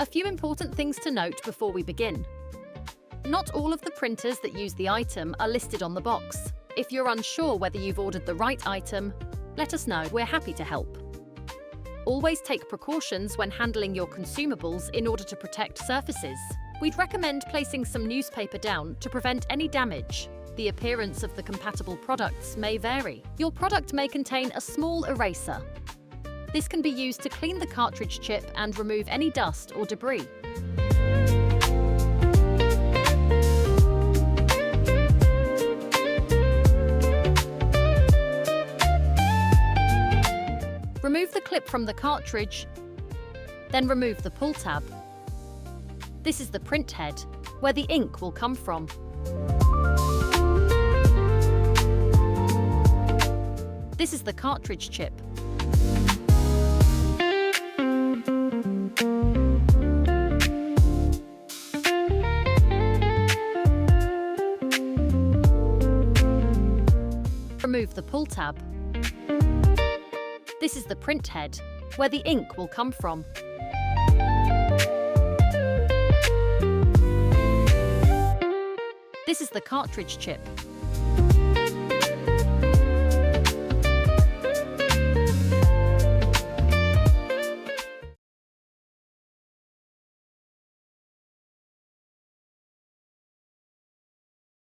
A few important things to note before we begin. Not all of the printers that use the item are listed on the box. If you're unsure whether you've ordered the right item, let us know. We're happy to help. Always take precautions when handling your consumables in order to protect surfaces. We'd recommend placing some newspaper down to prevent any damage. The appearance of the compatible products may vary. Your product may contain a small eraser. This can be used to clean the cartridge chip and remove any dust or debris. Remove the clip from the cartridge, then remove the pull tab. This is the print head, where the ink will come from. This is the cartridge chip. Remove the pull tab. This is the print head, where the ink will come from. This is the cartridge chip.